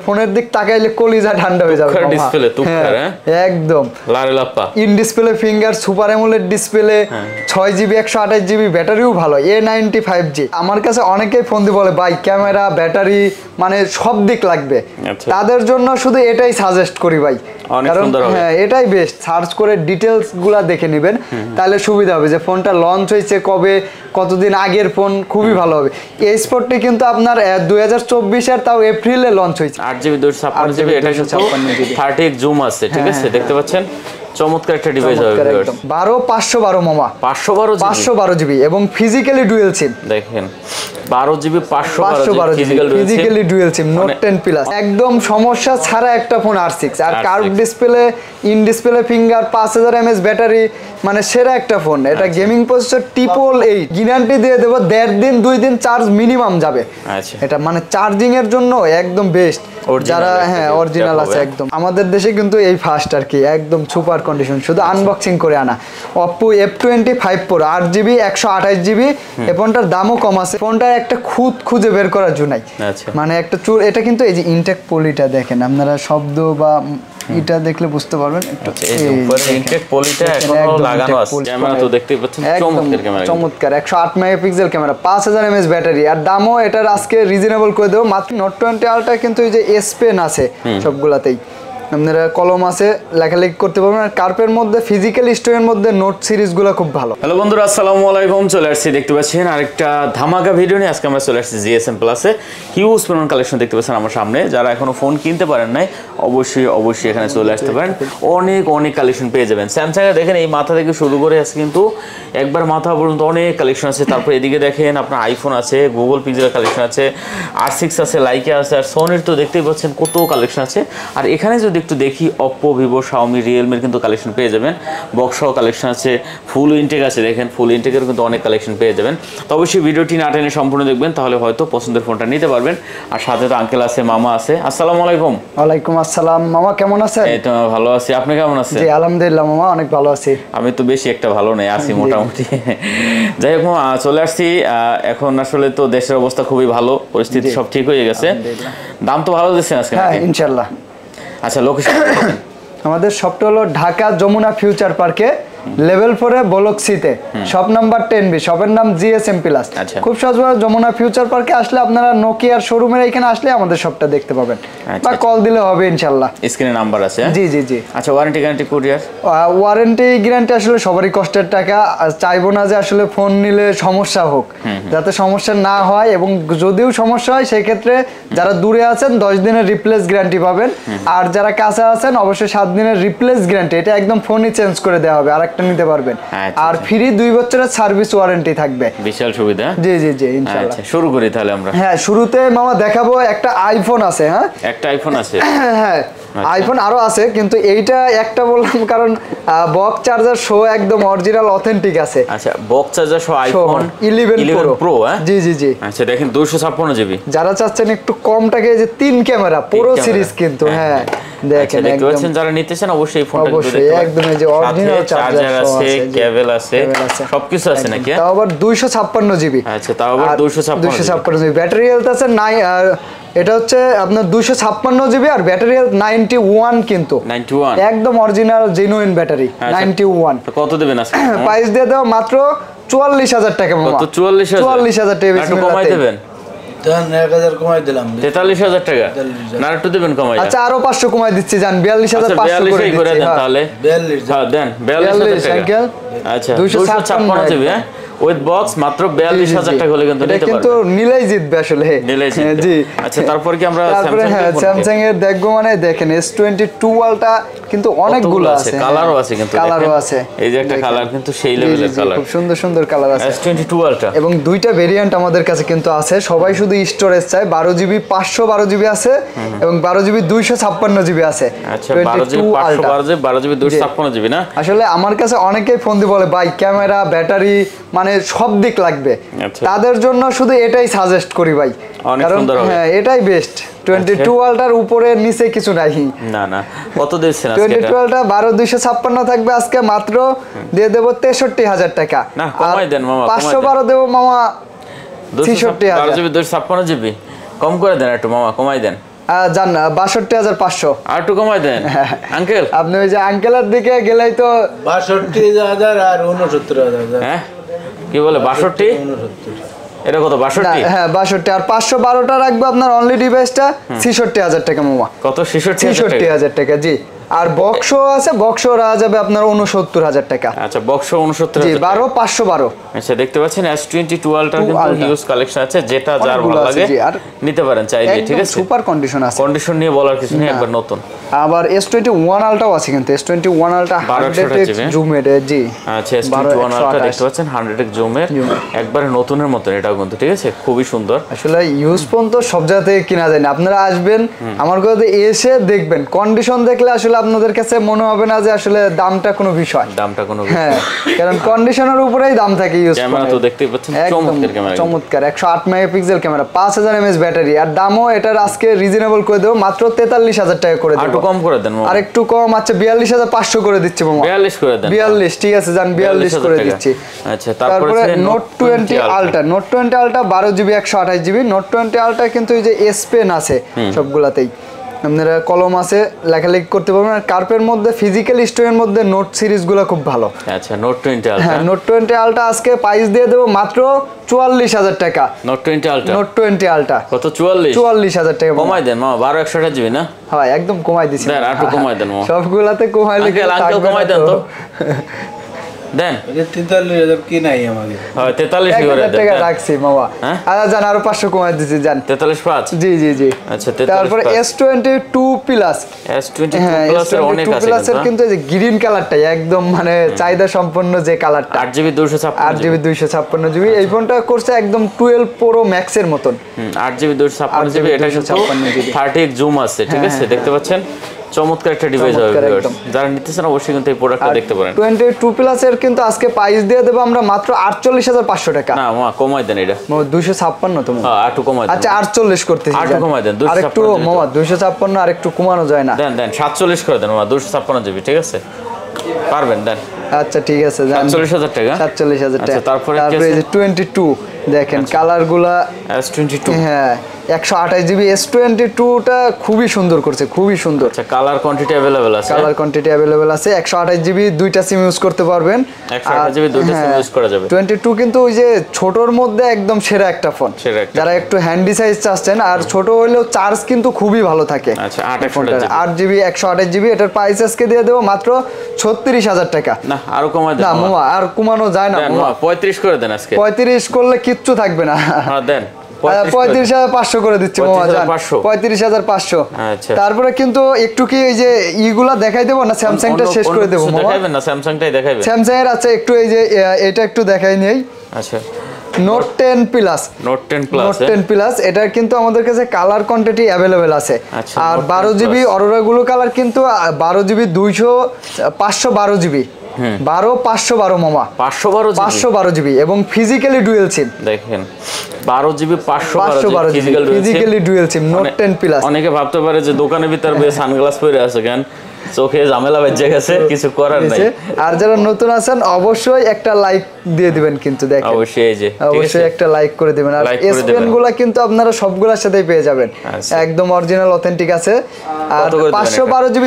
ফোনের দিক তাকাইলে কলিজা ঠান্ডা হয়ে যাবে। ডিসপ্লে তুক্কার, একদম লারে লাপ্পা। In display finger, super AMOLED display, 6GB 128GB ব্যাটারিও ভালো, A95G। আমার কাছে অনেকেই ফোন দিয়ে বলে ভাই ক্যামেরা, ব্যাটারি মানে সব দিক লাগবে, তাদের জন্য শুধু এটাই সাজেস্ট করি ভাই, কারণ হ্যাঁ এটাই বেস্ট। সার্চ করে ডিটেলস গুলা দেখে নেবেন, তাহলে সুবিধা হবে যে ফোনটা লঞ্চ হয়েছে কবে, কতদিন আগের ফোন, খুবই ভালো হবে। এই স্পটটি কিন্তু আপনার 2024-এর তাও এপ্রিলে লঞ্চ হয়েছে। 8GB 256GB, এটা 30x জুম আছে, ঠিক আছে, দেখতে পাচ্ছেন। চমৎকার একটা ডিভাইস হবে ভিউয়ার্স। 512 মামা, 512GB এবং ফিজিক্যালি ডুয়াল সিম দেখেন। 12GB 512GB physically dual SIM, Note 10 plus, একদম সমস্যা ছাড়া একটা ফোন R6। আর curve display, in display finger, 5000 mAh battery, মানে সেরা একটা ফোন। এটা গেমিং প্রসেসর Triple 8, গ্যারান্টি দিয়ে দেব 1.5 দিন 2 দিন চার্জ মিনিমাম যাবে। এটা মানে চার্জিং এর জন্য একদম বেস্ট, যারা হ্যাঁ অরিজিনাল আছে একদম। আমাদের দেশে কিন্তু এই ফার্স্ট আর কি, একদম সুপার কন্ডিশন, শুধু আনবক্সিং করে আনা। Oppo F25 Pro 8GB 128GB, এই ফোনটার দামও কম আছে। ফোনটা একটা খুঁজে বের করার জন্য মানে একটা চুর। এটা কিন্তু এই যে ইনটেক পলিটা দেখেন আপনারা, শব্দ বা এটা দেখলে বুঝতে পারবেন। এই যে উপরে ইনটেক পলিটা এখনো লাগানো আছে। ক্যামেরা তো দেখতেই পাচ্ছেন, চমৎকার ক্যামেরা, চমৎকার 108 মেগাপিক্সেল ক্যামেরা, 5000 mAh ব্যাটারি। আর দামও এটার আজকে রিজনেবল করে দেব, মাত্র নোট 20 আলট্রা কিন্তু এই যে এস পেন আছে সবগুলাতেই, আপনারা কলম আছে, লেখালেখি করতে পারবেন। আর কার্পের মধ্যে ফিজিক্যাল স্টোরের মধ্যে নোট সিরিজগুলো খুব ভালো। হ্যালো বন্ধুরা, আসসালামু আলাইকুম। চলে আসছি, দেখতে পাচ্ছেন আরেকটা ধামাকা ভিডিও নিয়ে। আজকে আমরা চলে আসছি জিএসএম প্লাসে। হিউজ পরিমাণ কালেকশন দেখতে পাচ্ছেন আমার সামনে। যারা এখনো ফোন কিনতে পারেন নাই, অবশ্যই এখানে চলে আসতে পারেন। অনেক কালেকশন পেয়ে যাবেন। স্যামসাং এর দেখেন এই মাথা থেকে শুরু করে আছে কিন্তু একবার মাথা পর্যন্ত অনেক কালেকশন আছে। তারপর এদিকে দেখেন আপনার আইফোন আছে, গুগল পিক্সেল কালেকশন আছে, R6 আছে, লাইকা আছে, আর সোনির তো দেখতেই পাচ্ছেন কত কালেকশন আছে। আর এখানে যদি একটু দেখি, Oppo, Vivo, Xiaomi, Realme কিন্তু কালেকশন পেয়ে যাবেন। বক্স সহ কালেকশন আছে, ফুল ইনটেক আছে, দেখেন ফুল ইনটেকের কিন্তু অনেক কালেকশন পেয়ে যাবেন। তো অবশ্যই ভিডিওটি না টেনে সম্পূর্ণ দেখবেন, তাহলে হয়তো পছন্দের ফোনটা নিতে পারবেন। আর সাথে তো আঙ্কেল আছে, মামা আছে। আসসালামু আলাইকুম। ওয়ালাইকুম আসসালাম। মামা কেমন আছেন? এই তো ভালো আছি, আপনি কেমন আছেন? জি আলহামদুলিল্লাহ মামা, অনেক ভালো আছি। আমি তো বেশি একটা ভালো নেই, আছি মোটামুটি। যাই হোক চলে আসছি। এখন আসলে তো দেশের অবস্থা খুবই ভালো, পরিস্থিতি সব ঠিক হয়ে গেছে। দাম তো ভালো দিচ্ছেন আজকে? হ্যাঁ ইনশাআল্লাহ। আচ্ছা, লোকেশন? আমাদের শপটা হলো ঢাকা যমুনা ফিউচার পার্কে, লেভেল 4-এ ব্লক সিতে, শপ নাম্বার 10B, শপের নাম জিএসএম প্লাস। খুব সহজভাবে যমুনা ফিউচার পার্কে আসলে আপনারা নোকিয়ার শোরুমের এখানে আসলে আমাদের শপটা দেখতে পাবেন, বা কল দিলে হবে ইনশাআল্লাহ। স্ক্রিনে নাম্বার আছে? জি। আচ্ছা, warranty guarantee courier? Warranty guarantee আসলে সবারই কষ্টের টাকা, চাইবো না যে আসলে ফোন নিলে সমস্যা হোক, যাতে সমস্যা না হয়। এবং যদিও সমস্যা হয় সেই ক্ষেত্রে যারা দূরে আছেন 10 দিনের রিপ্লেস গ্যারান্টি পাবেন, আর যারা কাছে আছেন অবশ্যই 7 দিনের রিপ্লেস গ্যারান্টি। এটা একদম ফোনই চেঞ্জ করে দেওয়া হবে, আরেকটা নিতে পারবেন। আর ফ্রি 2 বছরের সার্ভিস ওয়ারেন্টি থাকবে। বিশাল সুবিধা। জি ইনশাআল্লাহ। শুরু করি তাহলে আমরা। হ্যাঁ, শুরুতে মামা দেখাবো একটা আইফোন আছে। হ্যাঁ, একটা আইফোন আছে। হ্যাঁ, আইফোন আরো আছে, কিন্তু এইটা একটা বললাম কারণ বক্স চার্জার শো একদম অরিজিনাল অথেন্টিক আছে। আচ্ছা, বক্স চার্জার শো আইফোন 11 প্রো। জি। আচ্ছা, দেখেন 256GB। যারা চাচ্ছেন একটু কম টাকায়, যে 3 ক্যামেরা পুরো সিরিজ কিন্তু। হ্যাঁ দেখেন, দেখতে পাচ্ছেন, যারা নিতে চান অবশ্যই এই ফোনটা দেখতে পারেন। একদম এই যে অরিজিনাল চার্জার আছে, কেবল আছে, সবকিছু আছে নাকি? তাও আবার 256GB। আচ্ছা, তাও আবার 256GB। ব্যাটারি হেলথ আছে এটা হচ্ছে আপনার 256GB, আর ব্যাটারি হেলথ 91 কিন্তু 91 একদম অরিজিনাল জেনুইন ব্যাটারি 91। কত দেবেন আজকে? প্রাইস দিয়ে দাও মাত্র 44000 টাকা মামা। কত? 44000 টাকা। একটু কমাই দেবেন? 1000 কমাই দিলাম। 43000 টাকা না, একটু দেবেন কমাই? আচ্ছা, আরো 500 কমাই দিচ্ছি, জান 42500 করে দেন তাহলে। 42 হ্যাঁ দেন 42000 টাকা। আচ্ছা, 256GB উইথ বক্স মাত্র 42000 টাকা হলে কিন্তু নিতে পারবেন। কিন্তু নিলেই জিতবে আসলে। জি। আচ্ছা, তারপর কি আমরা স্যামসাং এর দেখবো? মানে দেখেন S22 আলটা কিন্তু অনেকগুলো আছে, কালারও আছে, কিন্তু কালারও আছে। এই যে একটা কালার কিন্তু সেই লেভেলের কালার, খুব সুন্দর কালার আছে S22 আলটা। এবং দুইটা ভেরিয়েন্ট আমাদের কাছে কিন্তু আছে। সবাই শুধু স্টোরেজ চায়। 12GB 512GB আছে, এবং 12GB 256GB আছে। আচ্ছা, 12GB 512GB 256GB না? আসলে আমার কাছে অনেকেই ফোন দিয়ে বলে ভাই ক্যামেরা, ব্যাটারি মানে সব দিক লাগবে, তাদের জন্য শুধু এটাই সাজেস্ট করি ভাই, কারণ হ্যাঁ এটাই বেস্ট। 22 আলটার উপরে নিচে কিছু নাই। না কত দিচ্ছেন আজকে? 22 আলটা 12256 থাকবে আজকে, মাত্র দিয়ে দেব 63000 টাকা। না কমাই দেন মামা, 512 দেব মামা 63000। 12GB 256GB কম করে দেন একটু মামা, কমাই দেন। জান ৬২,৫০০। আর একটু কমাই দেন আঙ্কেল। আপনি ওই যে আঙ্কেলের দিকে গেলেই তো ৬২,০০০ আর ৬৯,০০০। হ্যাঁ কি বলে ৬২? ৬৯। এটা কত ৬২? হ্যাঁ ৬২ আর ৫১২টা রাখবো আপনার অনলি ডিভাইসটা ৬৬,০০০ টাকা মামা। কত ৬৬,০০০? ৬৬,০০০ টাকা জি। আর বক্সও আছে, বক্সও রাখা যাবে আপনার ৬৯,০০০ টাকা। আচ্ছা বক্স ৬৯,০০০ জি ১২,৫১২। আচ্ছা দেখতে পাচ্ছেন S22 আলট্রা কিন্তু Ultra। হিউজ কালেকশন আছে, যেটা যার অনেকগুলো ভালো আছে, লাগে জি, আর নিতে পারেন চাইলে, ঠিক আছে। সুপার কন্ডিশন আছে, কন্ডিশন নিয়ে বলার কিছু নেই, একবার নতুন। আবার S21 আলট্রাও আছে কিন্তু S21 আলট্রা 100x জুমের জি। আচ্ছা S21 আলট্রা দেখতে পাচ্ছেন 100x জুমের, একবারে নতুনের মতন এটাও কিন্তু, ঠিক আছে, খুবই সুন্দর। আসলে ইউজ ফোন তো সব জায়গা থেকে কিনা যায় না, আপনারা আসবেন আমার কাছে এসে দেখবেন, কন্ডিশন দেখলে আসলে আপনাদের কাছে মনে হবে না যে আসলে দামটা কোনো বিষয়, দামটা কোনো হ্যাঁ, কারণ কন্ডিশনের উপরেই দাম থাকে ইউজ ফোন। ক্যামেরা তো দেখতেই পাচ্ছেন চমৎকার ক্যামেরা, চমৎকার 108 মেগাপিক্সেল ক্যামেরা, 5000 mAh ব্যাটারি, আর দামও এটার আজকে রিজনেবল করে দেবো, মাত্র 43,000 টাকা করে দেবো। একটু কম করে দেন মামা, আর একটু কম, আচ্ছা 42,500 করে দিচ্ছি মামা। 42 করে দেন। 42 ঠিক আছে, জান 42 করে দিচ্ছি। আচ্ছা তারপরে note 20 ultra, note 20 ultra 12GB 128GB। Note 20 ultra কিন্তু এই যে এস পেন আছে সবগুলাতেই, আপনারা কলম আছে, লেখালেখি করতে পারবেন। আর কার্পের মধ্যে ফিজিক্যাল স্টোরের মধ্যে নোট সিরিজগুলো খুব ভালো। আচ্ছা নোট 20 আলট্রা, হ্যাঁ নোট 20 আলট্রা আজকে প্রাইস দিয়ে দেবো মাত্র 44,000 টাকা। নোট 20 আলট্রা, নোট 20 আলট্রা কত 44,000 টাকা কমাই দেন মামা, 12/128GB না? হ্যাঁ একদম কমাই দিছি, দেন একটু কমাই দেন মামা, সবগুলাতে কমাইলে আঙ্কেল কমাই দেন তো, দেন 43,000 কি নাই আমাকে। হ্যাঁ 43 করে দেন টাকা রাখছি মামা। হ্যাঁ আচ্ছা জান আরো 500 কমাই দিছি জান, 43.5। জি জি জি। আচ্ছা 43। তারপরে S22 প্লাস, S22 হ্যাঁ প্লাস এর অনেক আছে প্লাসের কিন্তু এই যে গ্রিন কালারটাই একদম মানে চাহিদা সম্পন্ন যে কালারটা, 8GB 256GB। এই ফোনটা করছে একদম 12 প্রো ম্যাক্স এর মতন। 8GB 256GB, এটা কিন্তু 30x জুম আছে, ঠিক আছে, দেখতে পাচ্ছেন চমৎকার একটা ডিভাইস হবে ভিউয়ার্স, যারা নিতেছেন অবশ্যই কিন্তু এই প্রোডাক্টটা দেখতে পারেন। 22 প্লাস এর কিন্তু আজকে প্রাইস দিয়ে দেব আমরা মাত্র 48,500 টাকা। না মামা কমাই দেন, এটা 256 তো হ্যাঁ একটু কমাই দেন। আচ্ছা 48 করতেছি, একটু কমাই দেন, আর একটু মামা 256 আর একটু কমানো যায় না? দেন দেন 47 করে দেন মামা, 256GB, ঠিক আছে, পারবেন, দেন। আচ্টা ঠিক আছে, 47,000 টাকা, 47,000 টাকা। তারপরে এই যে 22 দেখেন কালারগুলা, S22, হ্যাঁ 128GB S22 টা খুবই সুন্দর করছে, খুবই সুন্দর। আচ্ছা কালার কোয়ান্টিটি अवेलेबल আছে, কালার কোয়ান্টিটি अवेलेबल আছে, 128GB দুইটা সিম ইউজ করতে পারবেন, 128GB দুইটা সিম ইউজ করা যাবে। 22 কিন্তু ওই যে ছোটর মধ্যে একদম সেরা একটা ফোন, যারা একটু হ্যান্ডি সাইজ চাচ্ছেন, আর ছোট হলেও চার্জ কিন্তু খুবই ভালো থাকে। আচ্ছা 8GB 128GB, এটার প্রাইস আজকে দিয়ে দেবো মাত্র 36,000 টাকা। না আরো কমাই দেন না মামা, আর কমানো যায় না মামা, 35 করে দেন আজকে। 35 করলে কিচ্ছু থাকবে না। হ্যাঁ দেন 35,500 করে দিচ্ছি মামা, জান 35,500। আচ্ছা তারপরে কিন্তু একটু কি এই যে ইগুলা দেখাই দেবো না, স্যামসাংটা শেষ করে দেবো মামা? দেখাইবেন না, স্যামসাংটাই দেখাইবেন। স্যামসাং এর আছে একটু এই যে এটা একটু দেখাই নেই। আচ্ছা note 10 plus, note 10 plus, note 10 plus এটা কিন্তু আমাদের কাছে কালার কোয়ান্টিটি अवेलेबल আছে। আচ্ছা, আর 12GB অরোরা গুলো কালার কিন্তু 12GB 512GB 512 মামা, 512GB এবং ফিজিক্যালি ডুয়াল সিম। দেখেন 12GB 512GB physically dual SIM Note 10 plus. অনেকে ভাবতে পারে যে দোকানের ভিতরে সানগ্লাস পরে আছে কেন, চোখে ঝামেলা বেজে গেছে, কিছু করার নাই। আর যারা নতুন আছেন অবশ্যই একটা লাইক দিয়ে দিবেন, কিন্তু দেখেন অবশ্যই এই যে অবশ্যই একটা লাইক করে দিবেন। আর এস পেনগুলো কিন্তু আপনারা সবগুলোর সাথেই পেয়ে যাবেন, একদম অরিজিনাল অথেন্টিক আছে। আর 512GB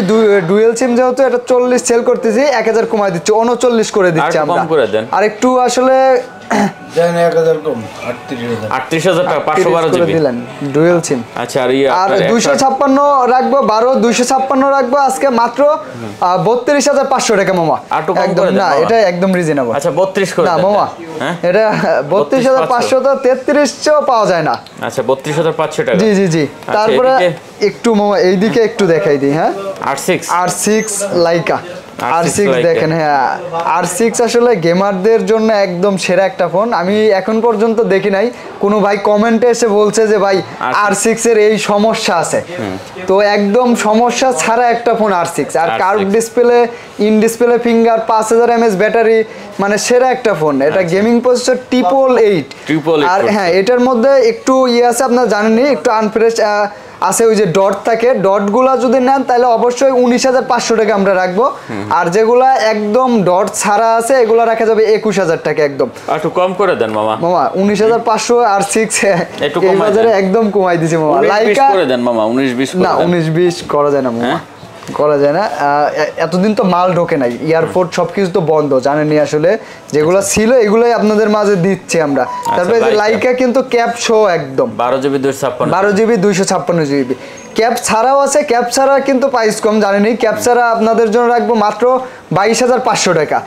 ডুয়াল সিম যেহেতু এটা 40 সেল করতেছি, 1000 কমাই দিচ্ছি, 39 করে দিচ্ছি আমরা। আর একটু আসলে দেন 1000 কম, 38,000 টাকা 512GB দিলেন ডুয়াল সিম। আচ্ছা আর 256 রাখবো, 256 রাখবো আজকে মাত্র 32,500 টাকা মামা। একদম না, এটা একদম রিজনেবল। আচ্ছা 32 করে না মামা, এটা 32,500 তো 3300 পাওয়া যায় না। আচ্ছা 32,500 টাকা, জি জি জি। তারপরে একটু মামা এইদিকে একটু দেখাই দিই, হ্যাঁ R6 লাইকা, R6 দেখেন, হ্যাঁ R6 আসলে গেমারদের জন্য একদম সেরা একটা ফোন। আমি এখন পর্যন্ত দেখি নাই কোনো ভাই কমেন্টে এসে বলছে যে ভাই R6 এর এই সমস্যা আছে, তো একদম সমস্যা ছাড়া একটা ফোন R6। আর curve display, in display finger, 5000 mAh battery, মানে সেরা একটা ফোন। এটা গেমিং প্রসেসর 888। আর হ্যাঁ এটার মধ্যে একটু ইয়ে আছে, আপনারা জানেনই, একটু আনফ্রেশ আছে ওই যে ডট থাকে, ডটগুলা যদি নেন তাহলে অবশ্যই 19,500 টাকা আমরা রাখবো। আর যেগুলা একদম ডট ছাড়া আছে এগুলা রাখা যাবে 21,000 টাকা একদম। একটু কম করে দেন মামা। 19,500 আর 6 একটু এই কমাই বাজারে দেন। একদম কমাই দিছি মামা। 19-20 করে দেন মামা, 19-20 করে না দেন। 19-20 করা যায় না মামা, করা যায় না। এতদিন তো মাল ঢোকে নাই, এয়ারপোর্ট সবকিছু তো বন্ধ জানেনই আসলে, যেগুলো ছিল এগুলোই আপনাদের মাঝে দিচ্ছি আমরা। তারপরে যে লাইকা কিন্তু ক্যাপ শো একদম 12GB 256 12GB 256GB। ক্যাপ ছাড়াও আছে, ক্যাপ ছাড়া কিন্তু প্রাইস কম জানেনই, ক্যাপ ছাড়া আপনাদের জন্য রাখবো মাত্র 22,500 টাকা।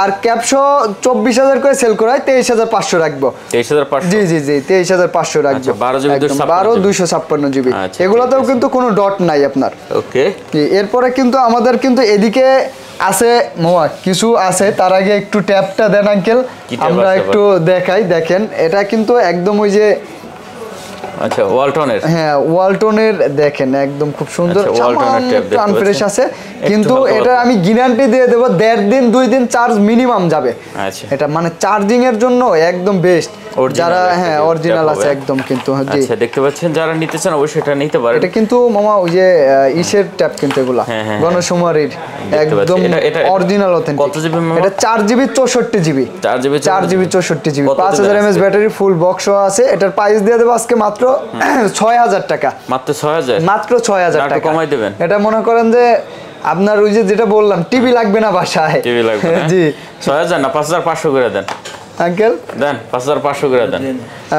আর ক্যাপ শো 24,000 করে সেল করা হয়, 23,500 রাখবো। 23,500? জি জি জি 23,500 রাখবো। 12GB 256GB। এগুলোতেও কিন্তু কোনো ডট নাই আপনার। ওকে, এরপরে কিন্তু আমাদের কিন্তু এদিকে আছে মোয়া কিছু আছে, তার আগে একটু ট্যাবটা দেন আঙ্কেল, আমরা একটু দেখাই। দেখেন এটা কিন্তু একদম ওই যে আচ্ছা ওয়ালটনের, হ্যাঁ ওয়ালটনের, দেখেন একদম খুব সুন্দর, ওয়ালটনের ট্যাব দেখতে আনফ্রেশ আছে, কিন্তু এটা আমি গ্যারান্টি দিয়ে দেবো 1.5 দিন 2 দিন চার্জ মিনিমাম যাবে। আচ্ছা, এটা মানে চার্জিং এর জন্য একদম বেস্ট, যারা হ্যাঁ অরিজিনাল আছে একদম কিন্তু। আচ্ছা দেখতে পাচ্ছেন, যারা নিতে চান অবশ্যই এটা নিতে পারেন। এটা কিন্তু মামা ওই যে ইসের ট্যাব কিন্তু এগুলা গণশুমারির একদম অরিজিনাল অথেন্টিক। কত জিবি মামা? এটা 4GB 64GB, 4GB 64GB, 5000 mAh battery, full box আছে। এটার প্রাইস দিয়ে দেব আজকে মাত্র 6,000 টাকা। মাত্র 6,000? মাত্র 6,000 টাকা কমাই দিবেন। এটা মনে করেন যে আপনার ওই যে যেটা বললাম টিভি লাগবে না বাসায়, টিভি লাগবে না। জি 6,000 না 5,500 করে দেন আঙ্কেল, দেন 5,500 করে দেন।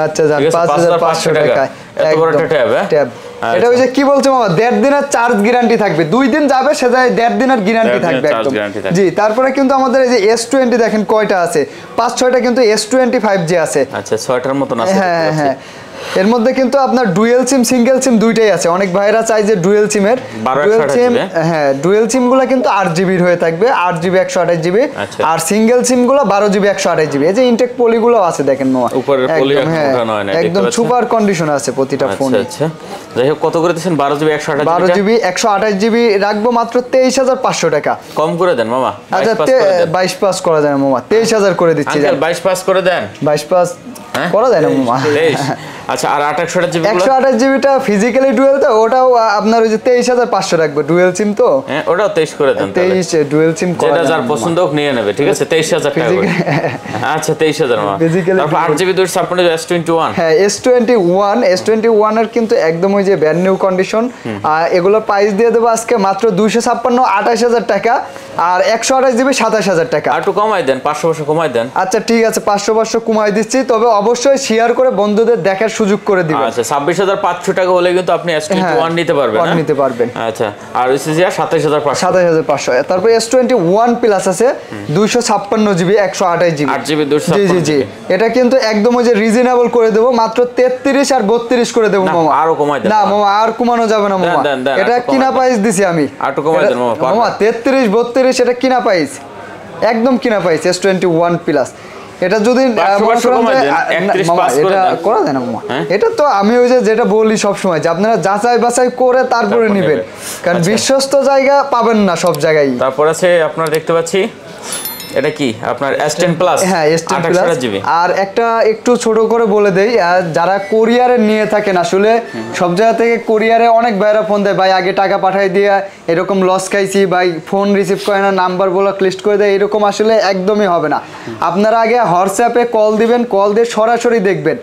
আচ্ছা যান 5,500 টাকা। এত বড় একটা ট্যাব? ট্যাব এটা ওই যে কি বলছে মামা 1.5 দিনের চার্জ গ্যারান্টি থাকবে, 2 দিন যাবে সেটা 1.5 দিনের গ্যারান্টি থাকবে একদম। জি তারপরে কিন্তু আমাদের এই যে S20 দেখেন কয়টা আছে, 5-6টা কিন্তু S20 5G আছে। আচ্ছা 6টার মতন আছে। হ্যাঁ হ্যাঁ, এর মধ্যে কিন্তু আপনার ডুয়েল সিম সিঙ্গেল সিম দুইটাই আছে। অনেক ভাইরা চাই যে ডুয়েল সিমের, ডুয়েল সিম, হ্যাঁ ডুয়েল সিম গুলো কিন্তু 8GB হয়ে থাকবে, 8GB 128GB। আর সিঙ্গেল সিম গুলো 12GB 128GB। এই যে ইনটেক পলি গুলো আছে দেখেন মামা, উপরের পলি উঠানো হয় না, একদম সুপার কন্ডিশন আছে প্রতিটা ফোনে। আচ্ছা যাই হোক, কত করে দিচ্ছেন? 12GB 128GB? 12GB 128GB রাখবো মাত্র 23,500 টাকা। কম করে দেন মামা। আচ্ছা 22 পাস করা যায় না মামা, 23,000 করে দিচ্ছি। 22 পাস করে দেন। 22 পাস করা যায় না মামা। আচ্ছা আর 128GB? 128GBটা ফিজিক্যালি ডুয়েল, তো ওটাও আপনার ওই যে 23,500 রাখবো, ডুয়েল সিম তো। হ্যাঁ ওটাও 23 করে দেন। 23 ডুয়েল সিম করা যেটা যার পছন্দ হোক নিয়ে নেবে, ঠিক আছে? 23,000 টাকা করে। আচ্ছা 23,000 মামা। তারপর 8GB 256 S21। হ্যাঁ S21 এর কিন্তু একদম ওই যে ব্র্যান্ড নিউ কন্ডিশন। আর এগুলো প্রাইস দিয়ে দেবো আজকে মাত্র 256 28,000 টাকা। আর 128GB 27,000 টাকা। আর একটু কমাই দেন, 500 কমাই দেন। আচ্ছা ঠিক আছে 500 কমাই দিচ্ছি, তবে অবশ্যই শেয়ার করে বন্ধুদের দেখার সুযোগ করে দিবেন। আচ্ছা 26,500 টাকা হলে কিন্তু আপনি S21 নিতে পারবেন। নিতে পারবেন। আচ্ছা আর হচ্ছে 27,500। 27,500। তারপর S21 প্লাস আছে 256GB 128GB 8GB জি জি জি। এটা কিন্তু একদম ওই যে রিজনেবল করে দেবো, মাত্র 33 আর 32 করে দেবো মামা। আরো কমাই দেন। না মামা আর কমানো যাবে না মামা, এটা কিনা প্রাইস দিছি আমি। আর একটু কমাই দেন মামা। মামা 33 32 এটা কিনা প্রাইস, একদম কিনা প্রাইস S21 প্লাস। এটা যদি এটা করা যায় না মামা, এটা তো আমি ওই যে যেটা বলি সবসময় যে আপনারা যাচাই বাছাই করে তারপরে নেবেন, কারণ বিশ্বস্ত জায়গা পাবেন না সব জায়গায়। তারপর আছে আপনারা দেখতে পাচ্ছি এটা কি আপনার S10 প্লাস। হ্যাঁ S10 প্লাস। আর একটা একটু ছোট করে বলে দেই, যারা কোরিয়ারে নিয়ে থাকেন, আসলে সব জায়গা থেকে কোরিয়ারে অনেক ভাইরা ফোন দেয়, ভাই আগে টাকা পাঠাই দিয়ে এরকম লস খাইছি, ভাই ফোন রিসিভ করে না, নাম্বার বলা লিস্ট করে দেয়, এরকম আসলে একদমই হবে না। আপনারা আগে হোয়াটসঅ্যাপে কল দিবেন, কল দিয়ে সরাসরি দেখবেন,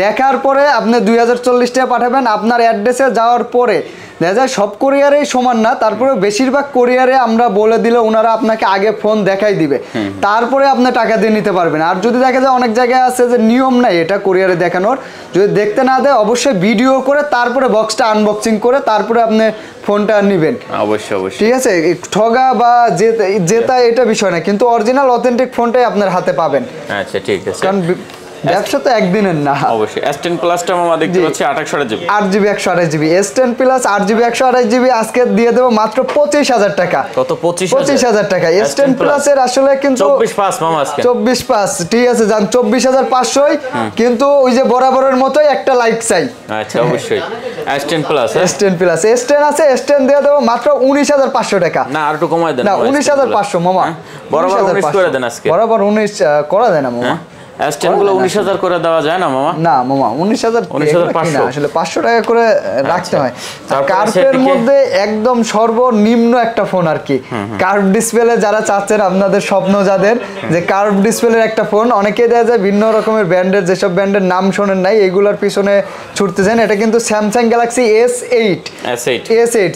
দেখার পরে আপনি 2040 টাকা পাঠাবেন। আপনার অ্যাড্রেসে যাওয়ার পরে দেখা যায় সব কোরিয়ারেই সমান না, তারপরে বেশিরভাগ কোরিয়ারে আমরা বলে দিলে ওনারা আপনাকে আগে ফোন দেখাই দিবে, তারপরে আপনি টাকা দিয়ে নিতে পারবেন। আর যদি দেখা যায় অনেক জায়গায় আছে যে নিয়ম নাই এটা কোরিয়ারে দেখানোর, যদি দেখতে না দেয় অবশ্যই ভিডিও করে তারপরে বক্সটা আনবক্সিং করে তারপরে আপনি ফোনটা নেবেন। অবশ্যই অবশ্যই, ঠিক আছে? ঠগা বা জেতা এটা বিষয় না, কিন্তু অরিজিনাল অথেন্টিক ফোনটাই আপনার হাতে পাবেন। আচ্ছা ঠিক আছে, কারণ ব্যবসা তো একদিনের না। অবশ্যই S10 প্লাসটা আমরা দেখতে পাচ্ছি 8GB 128GB S10 plus 8GB 128GB আজকে দিয়ে দেব মাত্র 25,000 টাকা। কত? 25,000 টাকা। S10 প্লাস এর আসলে কিন্তু 24 পাস মামা আজকে 24 পাস, ঠিক আছে জান 24,500, কিন্তু ওই যে বরাবরের মতোই একটা লাইক চাই। আচ্ছা অবশ্যই S10 plus. S10 plus S10 আছে, S10 দিয়ে দেব মাত্র 19,500 টাকা। না আর একটু কমাই দেন না 19,500 মামা, বরাবর 19 করে দেন আজকে। বরাবর 19 করা যায় না মামা। S10 গুলো 19000 করে দেওয়া যায় না মামা? না মামা 19500 আসলে 500 টাকা করে রাখতে হয়। কার্ভের মধ্যে একদম সর্বনিম্ন একটা ফোন আর কি, কার্ভ ডিসপ্লে যারা চাচ্ছেন, আপনাদের স্বপ্ন যাদের যে কার্ভ ডিসপ্লের একটা ফোন, অনেকেই দেখা যায় ভিন্ন রকমের ব্র্যান্ডের, যেসব ব্র্যান্ডের নাম শোনেন নাই এগুলোর পিছনে ছুটতেছেন। এটা কিন্তু Samsung Galaxy S8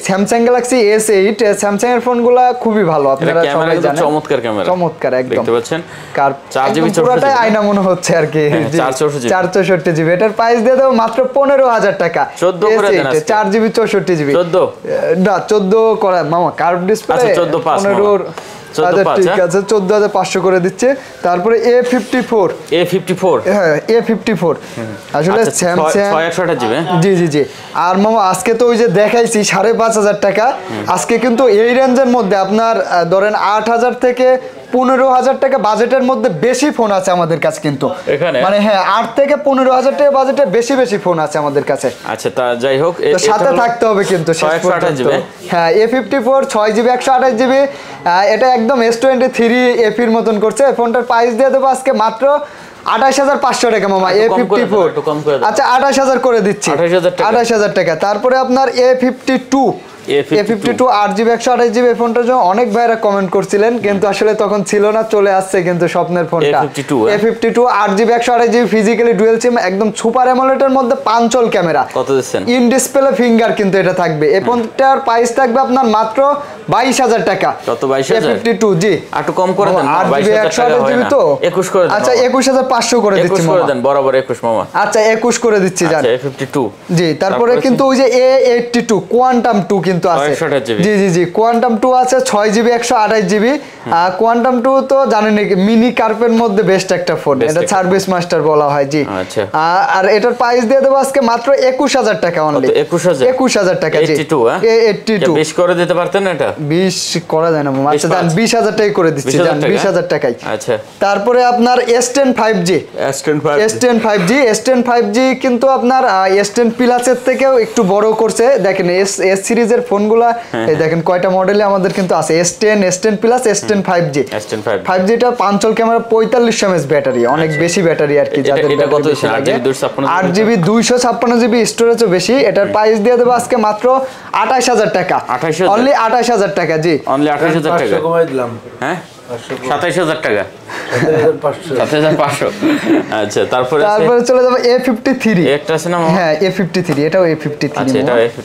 Samsung Galaxy S8 Samsung এর ফোনগুলা খুবই ভালো, আপনারা সবাই জানেন। চমৎকার ক্যামেরা, চমৎকার একদম দেখতে পাচ্ছেন। কার্ভ 4GB পুরোটাই আয়না মনে হচ্ছে আর কি। 464GB এটার প্রাইস দিয়ে দেবো মাত্র 15000 টাকা। 14 করে দেন আজকে। 4GB 64GB 14 না 14 করা মামা, কার্ভ ডিসপ্লে 14 পাস 15 ঠিক আছে 14500 করে দিচ্ছে। তারপরে A54 হ্যাঁ A54 আসলে স্যামসাং 628GB জি আর মামা আজকে তো ওই যে দেখাইছি 5500 টাকা, আজকে কিন্তু এই রেঞ্জের মধ্যে আপনার ধরেন 8000 থেকে 15000 টাকা বাজেটের মধ্যে বেশি ফোন আছে আমাদের কাছে কিন্তু এখানে, মানে হ্যাঁ 8 থেকে 15000 টাকা বাজেটে বেশি ফোন আছে আমাদের কাছে। আচ্ছা তা যাই হোক, সাথে থাকতে হবে কিন্তু শেষ পর্যন্ত। হ্যাঁ A54 6GB 128GB, এটা একদম S23 এফির মতন করছে। ফোনটার প্রাইস দিয়ে দেবো আজকে মাত্র 28500 টাকা মামা। A54 আচ্ছা 28000 করে দিচ্ছি, 28000 টাকা। তারপরে আপনার A52 8GB 128GB ফোনটার জন্য অনেক ভাইরা কমেন্ট করছিলেন, কিন্তু আসলে তখন ছিল না, চলে আসছে কিন্তু স্বপ্নের ফোনটা। A52 8GB 128GB physically dual সিম, একদম সুপার অ্যামোলেডের মধ্যে পাঁচল ক্যামেরা, কত দিচ্ছেন? ইন ডিসপ্লে ফিঙ্গার কিন্তু এটা থাকবে। এই ফোনটার প্রাইস থাকবে আপনার মাত্র 22000 টাকা। কত 22000? A52 জি একটু কম করে দেন, 8GB 128GB তো 21 করে দেন। আচ্ছা 21500 করে দিচ্ছি মামা। 21 করে দেন, বরাবর 21 মামা। আচ্ছা 21 করে দিচ্ছি জান। আচ্ছা A52 জি, তারপরে কিন্তু ওই যে A82 কোয়ান্টাম 2 কিন্তু আছে। জি কোয়ান্টাম 2 আছে 6GB 128GB। কোয়ান্টাম 2 তো জানেন মিনি কার্ভের মধ্যে বেস্ট একটা ফোন, এটা সার্ভিস মাস্টার বলা হয়। জি আচ্ছা, আর এটার প্রাইস দিয়ে দেবো আজকে মাত্র 21000 টাকা অনলি। 21000 টাকা জি। A82 20 করে দিতে পারতেন না? এটা 20 করা যায় না মামা। আচ্ছা জান 20000 টাকাই করে দিচ্ছি জান, 20000 টাকাই। আচ্ছা তারপরে আপনার S10 5G S10 5G কিন্তু আপনার S10 প্লাসের থেকেও একটু বড় করছে। দেখেন S সিরিজের ফোনগুলা এই দেখেন কয়টা মডেলে আমাদের কিন্তু আছে, S10 plus S10 5G 5G টা পাঁচল ক্যামেরা 4500 mAh ব্যাটারি, অনেক বেশি ব্যাটারি আর কি যাদের। এটা কত আছে? 8GB 256GB স্টোরেজও বেশি। এটার প্রাইস দিয়ে দেব আজকে মাত্র 28000 টাকা, অনলি 28000 টাকা। জি অনলি 28000 টাকা কমাই দিলাম। হ্যাঁ 27000 টাকা 7500। আচ্ছা তারপরে চলে যাবে A53 একটা আছে না? হ্যাঁ A53 এটাও A53। আচ্ছা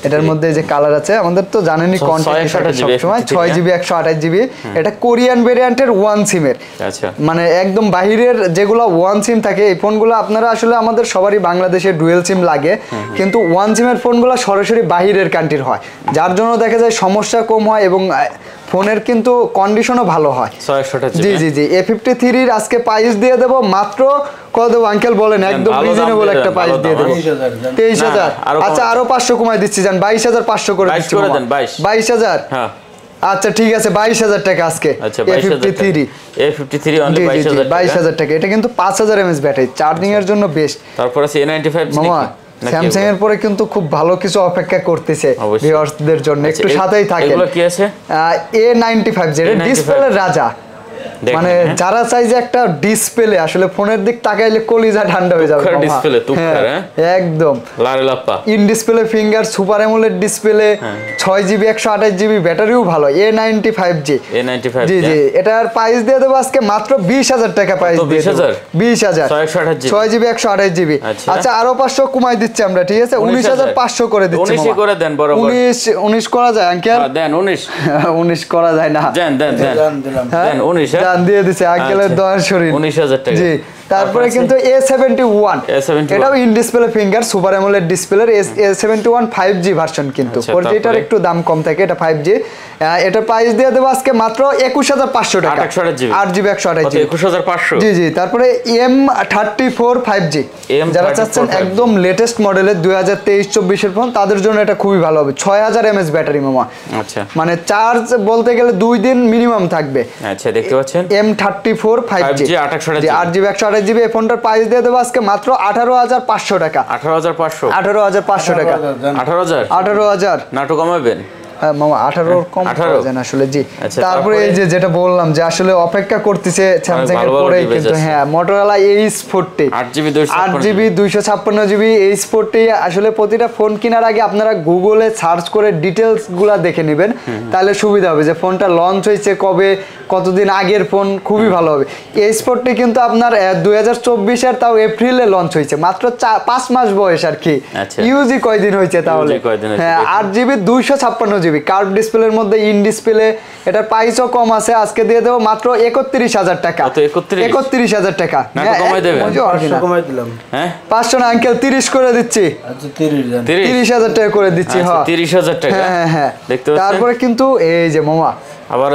এটার মধ্যে যে কালার আছে, আমাদের তো জানেনই কন্টেন্ট সবসময় 6GB 128GB। এটা কোরিয়ান ভেরিয়েন্টের 1 সিমের। আচ্ছা মানে একদম বাহিরের যেগুলো 1 সিম থাকে এই ফোনগুলো আপনারা আসলে আমাদের সবারই বাংলাদেশে ডুয়েল সিম লাগে, কিন্তু 1 সিমের ফোনগুলো সরাসরি বাহিরের কান্ট্রির হয়, যার জন্য দেখা যায় সমস্যা কম হয় এবং ফোনের কিন্তু কন্ডিশনও ভালো হয়। জি A53 এর আজকে প্রাইস দিয়ে দেব মাত্র কত দেব আঙ্কেল বলেন? একদম রিজনেবল একটা প্রাইস দিয়ে দেব 23000। আচ্ছা আরো 500 কমাই দিচ্ছি জান, 22500 করে দিচ্ছি। 22000 হ্যাঁ আচ্ছা ঠিক আছে 22000 টাকা আজকে। আচ্ছা A53 অনলি 22000 টাকা। এটা কিন্তু 5000 mAh ব্যাটারি, চার্জিং এর জন্য বেস্ট। তারপর আছে A95 মামা স্যামসাং এর পরে কিন্তু খুব ভালো কিছু অপেক্ষা করতেছে ভিউয়ার্সদের জন্য, একটু সাথেই থাকে। এগুলো কি আছে? A95 যেটা ডিসপ্লের রাজা, মানে যারা চাই যে একটা ডিসপ্লে আসলে ফোনের দিক তাকাইলে কলিজা ঠান্ডা হয়ে যাবে। ডিসপ্লে তুক্কার একদম লারে লাপ্পা, in display finger, super AMOLED display, 6GB 128GB ব্যাটারিও ভালো। A95G জি এটার প্রাইস দিয়ে দেবো আজকে মাত্র 20000 টাকা। প্রাইস দিয়ে দেব 20000 6GB 128GB। আচ্ছা আরো 500 কমাই দিচ্ছি আমরা, ঠিক আছে 19500 করে দিচ্ছি। 19 করে দেন, বরাবর 19 করা যায় আঙ্কেল? দেন 19 করা যায় না, দেন 19 দান দিয়ে দিছে আঙ্কেলের দয়ার শরীর 19000 টাকা। জি তারপরে কিন্তু A71 এটাও in display finger, super AMOLED ডিসপ্লের A71 5G ভার্সন, কিন্তু 4Gটার একটু দাম কম থাকে, এটা 5G। এটা প্রাইস দিয়ে দেব আজকে মাত্র 21500 টাকা। 8GB 128GB 21500। জি তারপরে M34 5G যারা চাচ্ছেন একদম লেটেস্ট মডেলের 2023-24 এর ফোন, তাদের জন্য এটা খুবই ভালো হবে। 6000 mAh ব্যাটারি মামা। আচ্ছা মানে চার্জ বলতে গেলে 2 দিন মিনিমাম থাকবে। আচ্ছা দেখতে পাচ্ছেন M34 5G 8GB 128GB। এই ফোনটার প্রাইস দিয়ে দেব আজকে মাত্র 18500 টাকা। 18500 টাকা। 18000 18000 নাটু কমাবেন? মামা 18 কম পাওয়া যায় না আসলে জি। তারপরে এই যে যেটা বললাম যে আসলে অপেক্ষা করতেছে স্যামসাং এর পরে কিন্তু হ্যাঁ Motorola H40 8GB 256GB H40 আসলে প্রতিটা ফোন কেনার আগে আপনারা গুগলে সার্চ করে ডিটেইলস গুলা দেখে নেবেন, তাহলে সুবিধা হবে যে ফোনটা লঞ্চ হয়েছে কবে, কতদিন আগের ফোন, খুবই ভালো হবে। H40 কিন্তু আপনার 2024 এর তাও এপ্রিলে লঞ্চ হয়েছে, মাত্র 5 মাস বয়স আর কি। ইউজি কয়দিন হয়েছে তাহলে? হ্যাঁ 8GB 256GB কার্ভ ডিসপ্লের মধ্যে ইন ডিসপ্লে, এটার প্রাইসও কম আছে, আজকে দিয়ে দেবো মাত্র 31,000 টাকা। 31,000 টাকা কমাই দিলাম। হ্যাঁ 500 না আঙ্কেল 30 করে দিচ্ছি। আচ্ছা 30,000 টাকা করে দিচ্ছি। হ্যাঁ 30,000 টাকা। হ্যাঁ হ্যাঁ দেখতে পাচ্ছেন। তারপরে কিন্তু এই যে মামা আবার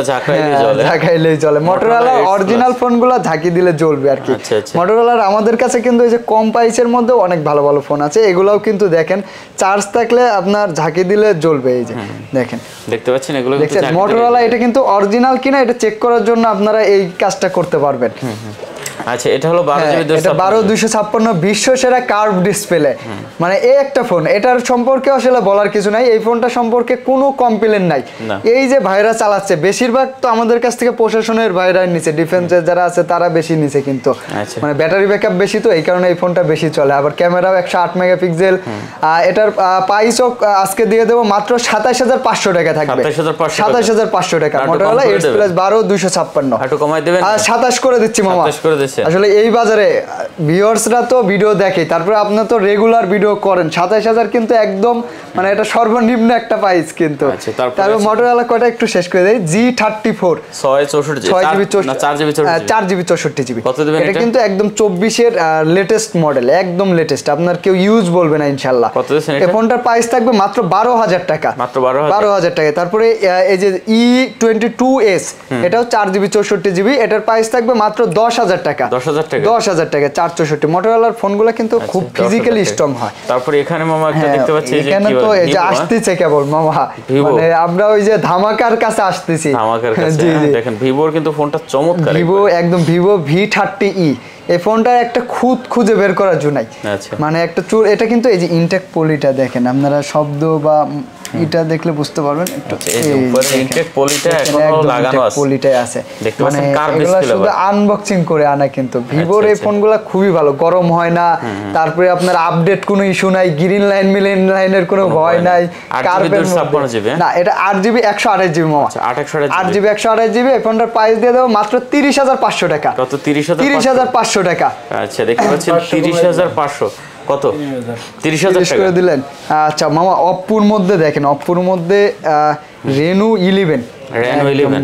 ঝাঁকাইলেই চলে Motorola অরিজিনাল ফোনগুলো ঝাঁকি দিলে জ্বলবে আর কি। Motorola আমাদের কাছে কিন্তু এই যে কম প্রাইসের মধ্যে অনেক ভালো ভালো ফোন আছে, এগুলাও কিন্তু দেখেন চার্জ থাকলে আপনার ঝাঁকি দিলে জ্বলবে। এই যে দেখেন, দেখতে পাচ্ছেন এগুলো দেখছেন Motorola এটা কিন্তু অরিজিনাল কিনা এটা চেক করার জন্য আপনারা এই কাজটা করতে পারবেন। আচ্ছা এটা হলো 12/256 বিশ্ব সেরা কার্ভ ডিসপ্লে, মানে এই একটা ফোন, এটার সম্পর্কে আসলে বলার কিছু নাই, এই ফোনটা সম্পর্কে কোনো কমপ্লেইন নাই। এই যে ভাইরা চালাচ্ছে বেশিরভাগ তো আমাদের কাছ থেকে প্রশাসনের ভাইরা নিচে, ডিফেন্সের যারা আছে তারা বেশি নিচে, কিন্তু মানে ব্যাটারি ব্যাকআপ বেশি, তো এই কারণে এই ফোনটা বেশি চলে। আবার ক্যামেরাও 108 মেগাপিক্সেল। এটার প্রাইসও আজকে দিয়ে দেবো মাত্র 27,500 টাকা থাকবে। 27,500 টাকা Motorola Edge Plus 12/256 একটু কমাই দিবেন। 27 করে দিচ্ছি মামা। আসলে এই বাজারে ভিউয়ার্সরা তো ভিডিও দেখে, তারপরে আপনারা তো রেগুলার ভিডিও করেন, 27,000 কিন্তু একদম মানে এটা সর্বনিম্ন একটা প্রাইস কিন্তু। তারপর Motorola কয়টা একটু শেষ করে দেই, G34 4GB 64GB এটা কিন্তু একদম 24 এর লেটেস্ট মডেল, একদম লেটেস্ট, আপনার কেউ ইউজ বলবে না ইনশাআল্লাহ। এই ফোনটার প্রাইস থাকবে মাত্র 12,000 টাকা, মাত্র 12,000 টাকা। তারপরে এই যে E22s এটাও 4GB 64GB, এটার প্রাইস থাকবে মাত্র 10,000 টাকা। 10,000 টাকা 464। Motorola ফোনগুলো কিন্তু খুব ফিজিক্যালি স্ট্রং হয়। তারপরে এখানে মামা একটা দেখতে পাচ্ছি যে এখানে তো এই যে আসতেছে কেবল মামা, মানে আমরা ওই যে ধামাকার কাছে আসতেছি। জি দেখেন ভিভোর কিন্তু ফোনটা চমৎকার, ভিভো একদম ভিভো V30e এই ফোনটার একটা খুঁজে বের করার জন্যই, মানে একটা এটা কিন্তু এই যে ইনটেক পলিটা দেখেন আপনারা, শব্দ বা এটা দেখলে বুঝতে পারবেন একটু, এই উপরে ইনটেক পলিটা এখনো লাগানো আছে, পলিটাই আছে, মানে এগুলা শুধু আনবক্সিং করে আনা, কিন্তু ভিভোর এই ফোনগুলো খুবই ভালো, গরম হয় না, তারপরে আপনার আপডেট কোনো ইস্যু নাই, গ্রিন লাইন মিলেন লাইনের কোনো ভয় নাই, কার্ভের না, এটা 8GB 128GB মামা, 8GB 128GB। এই ফোনটার প্রাইস দিয়ে দেবো মাত্র 30,500 টাকা। কত? 30,500 টাকা। আচ্ছা দেখতে পাচ্ছেন 30,500 কত? 30,000 টাকা করে দিলেন। আচ্ছা মামা অপ্পোর মধ্যে দেখেন, অপ্পোর মধ্যে Reno 11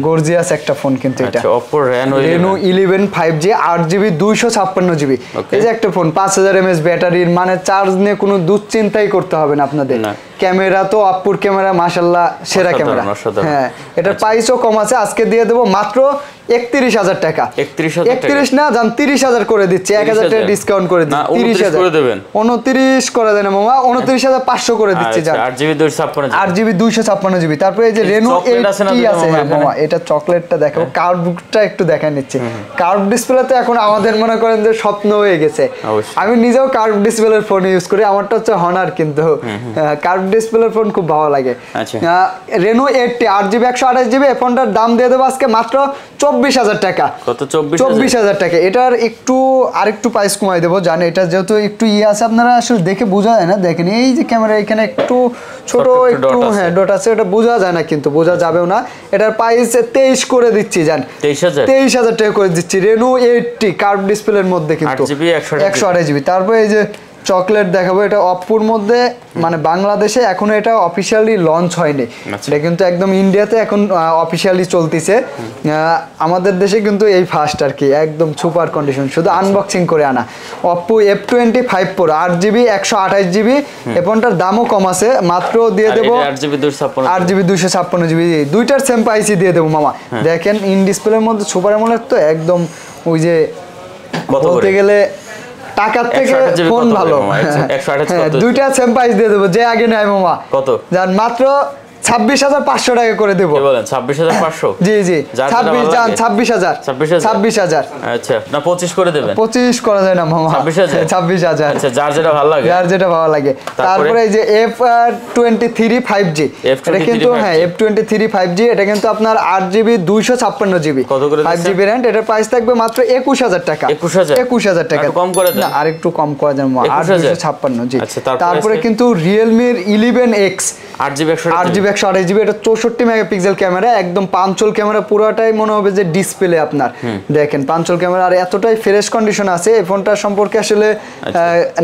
গর্জিয়াস একটা ফোন কিন্তু এটা, Oppo Reno 11 5G 8GB 256GB। এই যে একটা ফোন 5000 mAh ব্যাটারির, মানে চার্জ নিয়ে কোনো দুশ্চিন্তাই করতে হবে না আপনাদের। ক্যামেরা তো Oppo ক্যামেরা মাশাআল্লাহ সেরা ক্যামেরা। হ্যাঁ এটার প্রাইসও কম আছে, আজকে দিয়ে দেবো মাত্র 31,000 টাকা। 31 না জান 30,000 করে দিচ্ছি, 1,000 টাকা ডিসকাউন্ট করে দিচ্ছি। 30,000 করে দেবেন, 29 করে দেন মামা, 29,500 করে দিচ্ছি জান। 8GB 256GB। তারপরে এই যে Reno 8T আছে মামা, এটা চকলেটটা দেখাবো, কার্ভটা একটু দেখা নিচ্ছি। কার্ভ ডিসপ্লে তো এখন আমাদের মনে করেন যে স্বপ্ন হয়ে গেছে, আমি নিজেও কার্ভ ডিসপ্লের ফোন ইউজ করি, আমারটা হচ্ছে হনার, কিন্তু কার্ভ ডিসপ্লের ফোন খুব ভালো লাগে। Reno 8T 8GB 128GB এই ফোনটার দাম দিয়ে দেবো আজকে মাত্র 24,000 টাকা। কত? 24,000 টাকা। এটার আরেকটু প্রাইস কমাই দেবো, জানেন এটা যেহেতু একটু আছে, আপনারা আসলে দেখে বোঝা যায় না, দেখেন এই যে ক্যামেরা এখানে একটু ছোট একটু ডট আছে, এটা বোঝা যায় না, কিন্তু বোঝা যাবেও না। এটার প্রাইস 23 করে দিচ্ছি জান, 23,000 টাকা করে দিচ্ছি Reno 8T কার্ভ ডিসপ্লের মধ্যে, কিন্তু 128GB। তারপর এই যে চকলেট দেখাবো, এটা অপ্পোর মধ্যে, মানে বাংলাদেশে এখনো এটা অফিশিয়ালি লঞ্চ হয়নি, এটা কিন্তু একদম ইন্ডিয়াতে এখন অফিশিয়ালি চলতেছে, আমাদের দেশে কিন্তু এই ফার্স্ট আর কি, একদম সুপার কন্ডিশন, শুধু আনবক্সিং করে আনা। Oppo F25 Pro 8GB 128GB এই ফোনটার দামও কম আছে, মাত্র দিয়ে দেবো 8GB 256GB, দুইটার সেম প্রাইসই দিয়ে দেবো মামা। দেখেন ইন ডিসপ্লের মধ্যে সুপার অ্যামোলেড, তো একদম ওই যে বলতে গেলে টাকার থেকে ফোন ভালো, দুইটা সেম প্রাইস দিয়ে দেবো, যে আগে নেয় মামা। কত? যার মাত্র 26,500 টাকা করে দেবো। কি বলেন 26,500? জি জি 26,000 26,000। আচ্ছা না 25 করে দেবেন? 25 করা যায় না মামা। 26,000। আচ্ছা যার যেটা ভালো লাগে, যার যেটা ভালো লাগে। তারপরে এই যে F23 5G, এটা কিন্তু হ্যাঁ F23 5G, এটা কিন্তু আপনার 8GB 256GB কত করে 5G ভেরিয়েন্ট। এটার প্রাইস থাকবে মাত্র 21,000 টাকা। 21,000 টাকা। কম করে দেন না আরেকটু কম করা যায় মামা, 8,256 জি। আচ্ছা তারপরে কিন্তু Realme 11X 8GB 128GB, এটা 64 মেগাপিক্সেল ক্যামেরা, একদম পাঞ্চল ক্যামেরা, পুরোটাই মনে হবে যে ডিসপ্লে আপনার দেখেন পাঞ্চল ক্যামেরা, আর এতটাই ফ্রেশ কন্ডিশন আছে। এই ফোনটা সম্পর্কে আসলে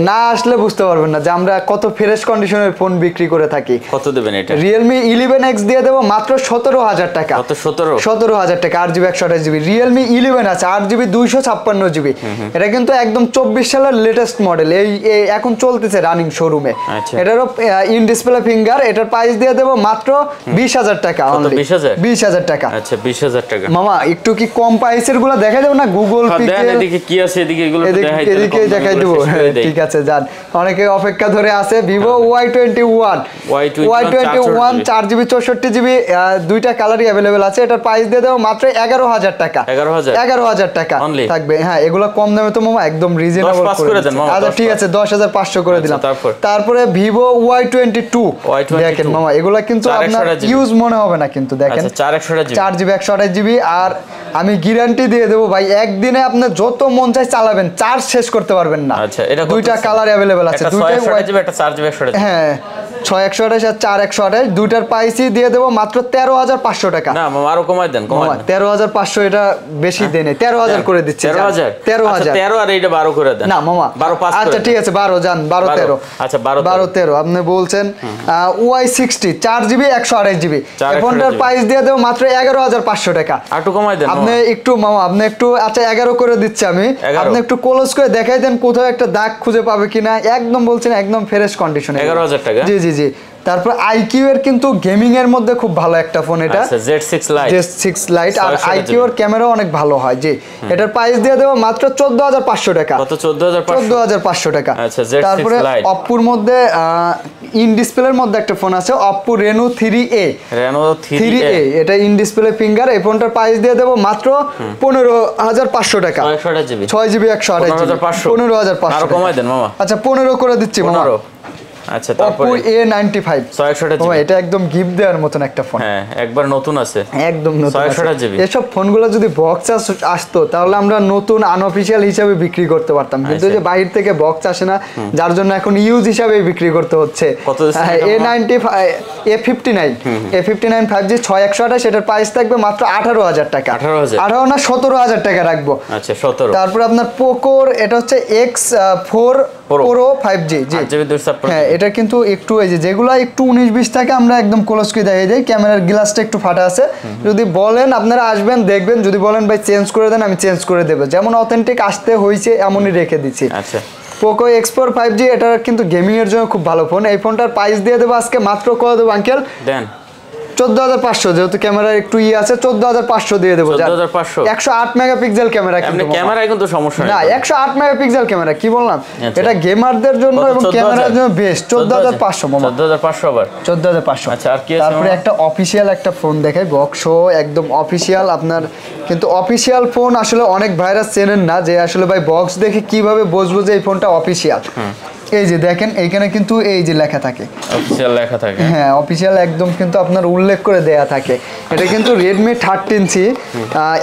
না আসলে বুঝতে পারবেন না যে আমরা কত ফ্রেশ কন্ডিশনের ফোন বিক্রি করে থাকি। কত দেবেন এটা? Realme 11X দিয়ে দেবো মাত্র 17,000 টাকা। কত 17? 17,000 টাকা, 8GB 128GB Realme 11 আছে, 8GB 256GB। এটা কিন্তু একদম 24 সালের লেটেস্ট মডেল, এই এখন চলতেছে রানিং শোরুমে। এটারও ইন ডিসপ্লে ফিঙ্গার। এটার প্রাইস দিয়ে দেবো মাত্র 20,000 টাকা অনলি। 20,000 টাকা। আচ্ছা 20,000 টাকা। মামা একটু কি কম প্রাইসের গুলো দেখা যাবে না? গুগল পিক্সেল এদিকে কি আছে, এদিকে এগুলো এদিকে দেখাই দেবো। ঠিক আছে যান, অনেকে অপেক্ষা ধরে আছে। Vivo Y21 4GB 64GB, দুইটা কালারই अवेलेबल আছে। এটার প্রাইস দিয়ে দেবো মাত্র 11,000 টাকা। 11,000 টাকা থাকবে। হ্যাঁ এগুলো কম দামে তো মামা, একদম রিজনেবল করে দেন। আচ্ছা ঠিক আছে 10,500 করে দিলাম। তারপরে Vivo Y22 দেখেন মামা, এগুলা কিন্তু আপনার ইউজ মনে হবে না কিন্তু দেখেন 4GB 128GB। আর আমি গ্যারান্টি দিয়ে দেবো ভাই, একদিনে আপনি যত মন চাই চালাবেন, চার্জ শেষ করতে পারবেন না। দুইটা কালার अवेलेबल আছে, দুইটাই হ্যাঁ 6/128 আর 4/128, দুইটার প্রাইসই দিয়ে দেবো মাত্র 13,500 টাকা। না মামা আরো কমাই দেন, 13,500 এটা বেশি দেনে, 13,000 করে দিচ্ছি। 13,000 আর এইটা 12 করে দেন। না মামা 12 আচ্ছা ঠিক আছে 12 জান, 12-13। আচ্ছা 12-13 আপনি বলছেন। Y60 4GB 128GB, এই ফোনটার প্রাইস দিয়ে দেবো মাত্র 11,500 টাকা। একটু কমাই দেন আপনি একটু মামা, আপনি একটু আচ্ছা 11 করে দিচ্ছি আমি। আপনি একটু ক্লোজ করে দেখাই দেন কোথাও একটা দাগ খুঁজে পাবে কিনা। একদম বলছেন একদম ফ্রেশ কন্ডিশনে। 11,000 টাকা। জি জি জি। তারপর IQ এর কিন্তু গেমিং এর মধ্যে খুব ভালো একটা ফোন এটা, Z6 Lite। আর IQ এর ক্যামেরা অনেক ভালো হয় জি। এটার প্রাইস দিয়ে দেবো মাত্র 14,500 টাকা। কত 14,500 টাকা। আচ্ছা Z6 Lite। তারপরে Oppo এর মধ্যে ইন ডিসপ্লের মধ্যে একটা ফোন আছে, Oppo Reno 3A। এটা ইন ডিসপ্লে ফিঙ্গার। এই ফোনটার প্রাইস দিয়ে দেবো মাত্র 15,500 টাকা। 6GB 128GB 15,500। আরো কমাই দেন মামা। আচ্ছা 15 করে দিচ্ছি মামা। আচ্ছা তারপরে Oppo A95 628GB, এটা একদম গিফট দেওয়ার মতন একটা ফোন। হ্যাঁ একবার নতুন আছে, একদম নতুন 628GB। এসব ফোনগুলো যদি বক্স আসতো তাহলে আমরা নতুন আনঅফিশিয়াল হিসাবে বিক্রি করতে পারতাম, কিন্তু যে বাইরে থেকে বক্স আসে না, যার জন্য এখন ইউজ হিসাবে বিক্রি করতে হচ্ছে। A59 5G 6/128, এটার প্রাইস থাকবে মাত্র 18,000 টাকা। 18 না 17,000 টাকা রাখবো। আচ্ছা 17। তারপর আপনার পোকোর এটা হচ্ছে X4 Pro 5G জি। হ্যাঁ এটা কিন্তু একটু এই যেগুলো একটু 19-20 থাকে আমরা একদম ক্লোজ করে দেখাই দেই। ক্যামেরার গ্লাসটা একটু ফাটা আছে, যদি বলেন আপনারা আসবেন দেখবেন, যদি বলেন ভাই চেঞ্জ করে দেন আমি চেঞ্জ করে দেবো, যেমন অথেন্টিক আসতে হয়েছে এমনই রেখে দিচ্ছি। আচ্ছা পোকো X4 5G, এটা কিন্তু গেমিং এর জন্য খুব ভালো ফোন। এই ফোনটার প্রাইস দিয়ে দেবো আজকে মাত্র কত দেবো আঙ্কেল? দেন 14,500, যেহেতু ক্যামেরা একটু আছে 14,500 দিয়ে দেবো। 108 মেগাপিক্সেল ক্যামেরা, কিন্তু ক্যামেরায় কিন্তু সমস্যা না 108 মেগাপিক্সেল ক্যামেরা, কি বললাম এটা গেমারদের জন্য এবং ক্যামেরার জন্য বেস্ট। 14,500 মামা। 14,500 আবার 14,500। আচ্ছা আর কি আছে? তারপরে একটা অফিশিয়াল একটা ফোন দেখাই, বক্সো একদম অফিশিয়াল আপনার, কিন্তু অফিশিয়াল ফোন আসলে অনেক ভাইরাস চেনেন না, যে আসলে ভাই বক্স দেখে কিভাবে বুঝবো যে এই ফোনটা অফিশিয়াল। এই যে দেখেন এইখানে কিন্তু এই যে লেখা থাকে, অফিশিয়াল লেখা থাকে। হ্যাঁ অফিশিয়াল একদম কিন্তু আপনার উল্লেখ করে দেয়া থাকে। এটা কিন্তু Redmi 13C,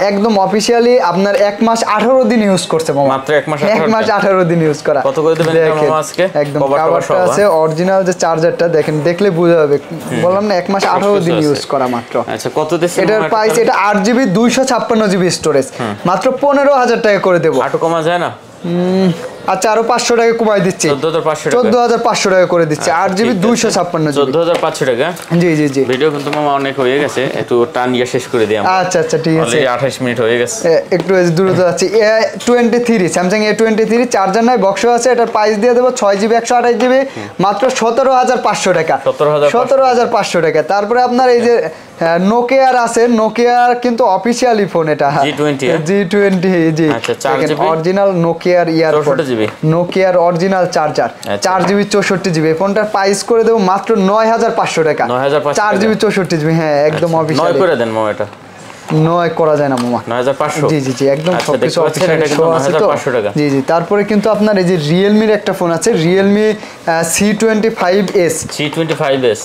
একদম অফিশিয়ালি আপনার 1 মাস 18 দিন ইউজ করছে মামা। মাত্র 1 মাস 18 দিন ইউজ করা। কত করে দিবেন মামা আজকে? একদম কভারটা আছে, অরিজিনাল যে চার্জারটা দেখেন, দেখলে বোঝা যাবে। বললাম না 1 মাস 18 দিন ইউজ করা মাত্র। আচ্ছা কত দিছেন? এটার প্রাইস, এটা 8GB 256GB স্টোরেজ, মাত্র 15,000 টাকা করে দেব। আটো কমা যায় না? আচ্ছা আরো 500 টাকা কমাই দিচ্ছি, 14,500 টাকা করে দিচ্ছি। 8GB 256GB 14,500 টাকা। জি জি জি। ভিডিও কিন্তু মামা অনেক হয়ে গেছে, একটু টান দিয়ে শেষ করে দিই আমরা। আচ্ছা আচ্ছা ঠিক আছে, 28 মিনিট হয়ে গেছে, একটু দ্রুত যাচ্ছি। A23 স্যামসাং A23 চার্জার নাই, বক্স আছে। এটার প্রাইস দিয়ে দেবো 6GB 128GB মাত্র 17,500 টাকা। 17,500 টাকা। তারপরে আপনার এই যে নোকিয়ার আছে, নোকিয়ার কিন্তু অফিশিয়ালি ফোন এটা G20 জি অরিজিনাল নোকিয়ার ইয়ারফোন, নোকিয়ার অরিজিনাল চার্জার 4GB 64GB। ফোনটার প্রাইস করে দেবো মাত্র 9500 টাকা। 4GB 64GB হ্যাঁ একদম অফিশিয়ালি। 9 করে দেন মামা, এটা 9 করা যায় না মামা। 9500 জি জি জি একদম সবকিছু অফিশিয়াল টাকা। জি জি তারপরে কিন্তু আপনার এই যে Realme-র একটা ফোন আছে, Realme C25s।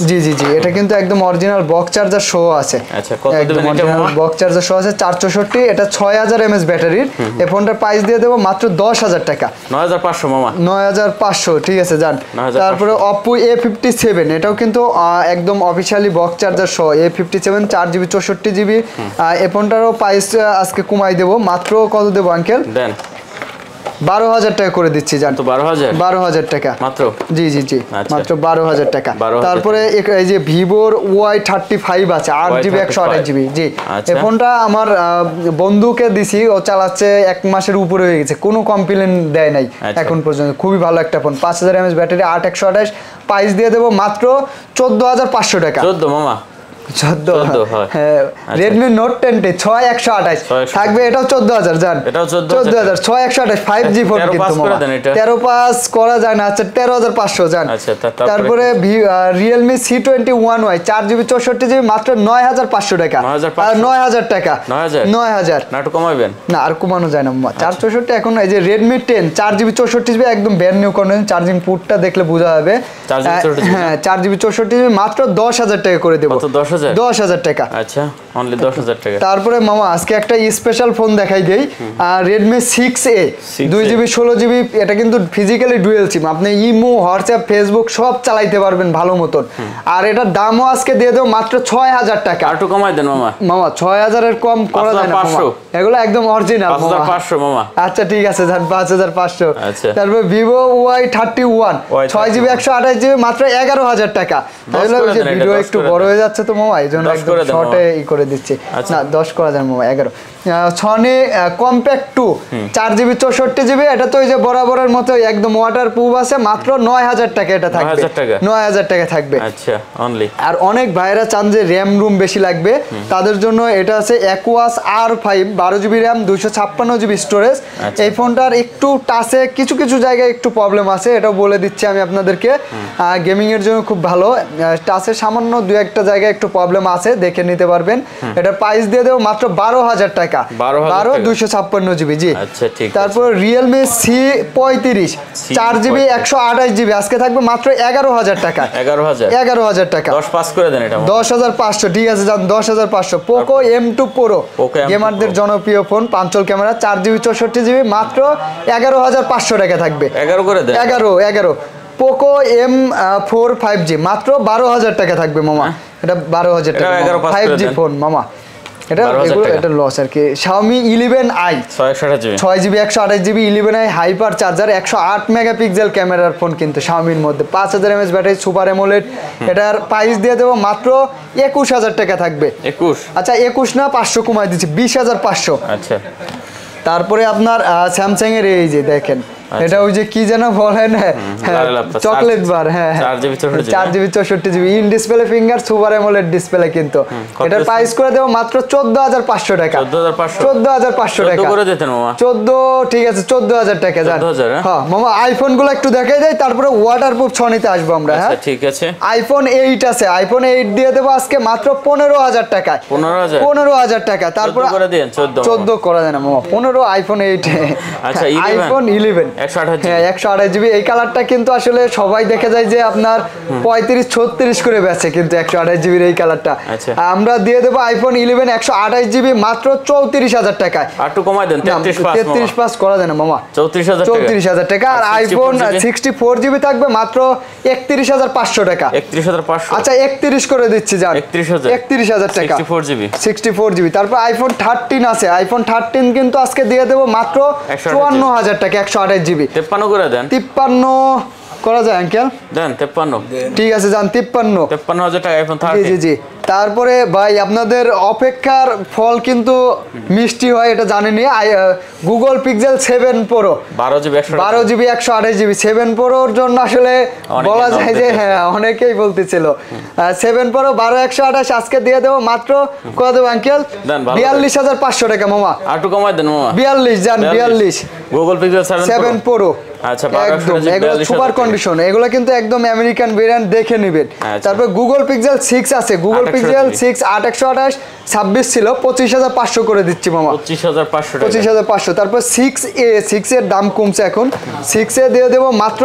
জি জি জি এটা কিন্তু একদম অরিজিনাল বক্স চার্জার সহ আছে। আচ্ছা কত দিবেন এটা মামা? বক্স চার্জার সহ আছে 464, এটা 6000 mAh ব্যাটারির। এই ফোনটার প্রাইস দিয়ে দেব মাত্র 10000 টাকা। 9500 মামা। 9500 ঠিক আছে যান। তারপরে Oppo A57, এটাও কিন্তু একদম অফিশিয়ালি বক্স চার্জার সহ A57 4GB 64GB। এই ফোনটারও প্রাইস আজকে কমাই দেব, মাত্র কত দেব আঙ্কেল? দেন 12000 টাকা করে দিচ্ছি জান। তো 12000 টাকা মাত্র। জি জি জি মাত্র 12000 টাকা। তারপরে এই যে Vivoর Y35 আছে 8GB 128GB। জি এই ফোনটা আমার বন্ধুকে দিছি, ও চালাচ্ছে 1 মাসের উপরে হয়ে গেছে, কোনো কমপ্লেইন দেয় নাই এখন পর্যন্ত। খুবই ভালো একটা ফোন, 5000 mAh ব্যাটারি 8128। প্রাইস দিয়ে দেব মাত্র 14500 টাকা। 14 মামা 14 হ্যাঁ Redmi Note 10 6128 থাকবে, এটাও 14000 জান। এটাও 14000 6128 5G ফোন কিন্তু 13 পাস করা যায় না। আচ্ছা 13500 জান। তারপরে Realme C21y 4GB 64GB মাত্র 9500 টাকা। আর 9000 টাকা 9000 না একটু কমাবেন না, আর কমানো যায় না মামা। 464 এখন এই যে Redmi 10 4GB 64GB একদম ব্র্যান্ড নিউ কন্ডিশন, চার্জিং পোর্টটা দেখলে বোঝা যাবে। হ্যাঁ 4GB 64GB মাত্র 10000 টাকা করে দেব। 10000 টাকা। আচ্ছা অনলি 10000 টাকা। তারপরে মামা আজকে একটা স্পেশাল ফোন দেখাই দেই, Redmi 6A 2GB 16GB। এটা কিন্তু ফিজিক্যালি ডুয়াল সিম, আপনি ইমো হোয়াটসঅ্যাপ ফেসবুক সব চালাইতে পারবেন ভালো মতন। আর এটার দামও আজকে দিয়ে দেব মাত্র 6000 টাকা। আর একটু কমাই দেন মামা। মামা 6000 এর কম করা যায় না মামা, এগুলো একদম অরিজিনাল। 5500 মামা। আচ্ছা ঠিক আছে জান 5500। আচ্ছা তারপর Vivo Y31 6GB 128GB মাত্র 11000 টাকা। তাহলে ওই যে ভিডিও একটু বড় হয়ে যাচ্ছে তো মামা, এইজন্য একদম শর্টে করে দিচ্ছি। না 10 করা যায় মামা 11। Sony Compact 2 4GB 64GB, এটা তো ওই যে বরাবরের মতো একদম ওয়াটারপ্রুফ আছে, মাত্র 9000 টাকা এটা থাকবে। 9000 টাকা থাকবে। আচ্ছা অনলি। আর অনেক ভাইরা চান যে র‍্যাম রুম বেশি লাগবে, তাদের জন্য এটা আছে Aquos R5 12GB RAM 256GB storage. এই ফোনটার একটু টাচে কিছু কিছু জায়গায় একটু প্রবলেম আছে, এটাও বলে দিচ্ছি আমি আপনাদেরকে। গেমিং এর জন্য খুব ভালো, টাচে সামান্য দুই একটা জায়গায় একটু প্রবলেম আছে, দেখে নিতে পারবেন। এটা প্রাইস দিয়ে দেব মাত্র 12000 টাকা। 12 256GB জি। আচ্ছা ঠিক। তারপর Realme C35 4GB 128GB আজকে থাকবে মাত্র 11000 টাকা। 11000 টাকা। 10 পাস করে দেন এটা। 10500 ঠিক আছে জান 10500। Poco M2 Pro গেমারদের জনপ্রিয় ফোন, পাঁচল ক্যামেরা 4GB 64GB মাত্র 11500 টাকা থাকবে। 11 করে দেন। 11 Poco M4 5G মাত্র 12000 টাকা থাকবে মামা। এটা 12000 টাকা 5G ফোন মামা। এটা লস আর কি। Xiaomi 11i 6GB 128GB 11i hyper charger 108 megapixel ক্যামেরার ফোন কিন্তু Xiaomiর মধ্যে 5000 mAh ব্যাটারি সুপার অ্যামোলেড। এটার প্রাইস দিয়ে দেবো মাত্র 21000 টাকা থাকবে। 21 আচ্ছা 21 না 500 কমাই দিচ্ছি 20500। আচ্ছা তারপরে আপনার স্যামসাং এর এই যে দেখেন, এটা ওই যে কি যেন বলেন চকলেট বার। হ্যাঁ 4GB 64GB in display finger super AMOLED display কিন্তু। এটার প্রাইস করে দেব মাত্র 14500 টাকা। 14500 টাকা করে দিতেন মামা। 14 ঠিক আছে 14000 টাকা জান। হ্যাঁ মামা আইফোন গুলো একটু দেখাই দেই, তারপরে ওয়াটারপ্রুফ ছনিতে আসবো আমরা। হ্যাঁ ঠিক আছে। আইফোন 8 আছে, আইফোন 8 দিয়ে দেব আজকে মাত্র 15000 টাকায়। 15000 টাকা। তারপর 14 করা যায় না মামা, 15 আইফোন 8। আচ্ছা আইফোন 11 128GB। এই কালারটা কিন্তু আসলে সবাই দেখে যায় যে আপনার 35-36 করে বেচে, কিন্তু 128GB এই কালারটা আমরা দিয়ে দেবো আইফোন 11 128GB মাত্র 34000 টাকায়। আর একটু কমাই দেন 33 পাস করা যায় না মামা। 34000 টাকা। আর আইফোন 64GB থাকবে মাত্র 31500 টাকা। 31500 আচ্ছা 31 করে দিচ্ছি জান। 31000 টাকা 64GB। তারপর আইফোন 13 আছে, আইফোন 13 কিন্তু আজকে দিয়ে দেবো মাত্র 54000 টাকা 128GB। 53 করে দেন। 53 করা যায় আঙ্কেল? দেন 53 ঠিক আছে জান 53000 টাকা আইফোন 13। জি জি জি তারপরে ভাই আপনাদের অপেক্ষার ফল কিন্তু মিষ্টি হয়, এটা জানেনই। Google pixel 7 pro 12GB 128GB 7 প্রোর জন্য আসলে বলা যায় যে হ্যাঁ অনেকেই বলতেছিল 7 প্রো 12/128 আজকে দিয়ে দেবো মাত্র কত দেবো আঙ্কেল? 42,500 টাকা মামা। আর একটু কমাই দেন মামা। 42 জান 42 গুগল পিক্সেল 7 প্রো। আচ্ছা একদম এগুলো সুপার কন্ডিশন, এগুলো কিন্তু একদম আমেরিকান ভেরিয়েন্ট, দেখে নেবেন। তারপর গুগল পিক্সেল 6 আছে, গুগল পিক্সেল 6 8/128 26 ছিল 25,500 করে দিচ্ছি মামা। 25,500। তারপর 6 এর দাম কমছে এখন, 6 এ দিয়ে দেবো মাত্র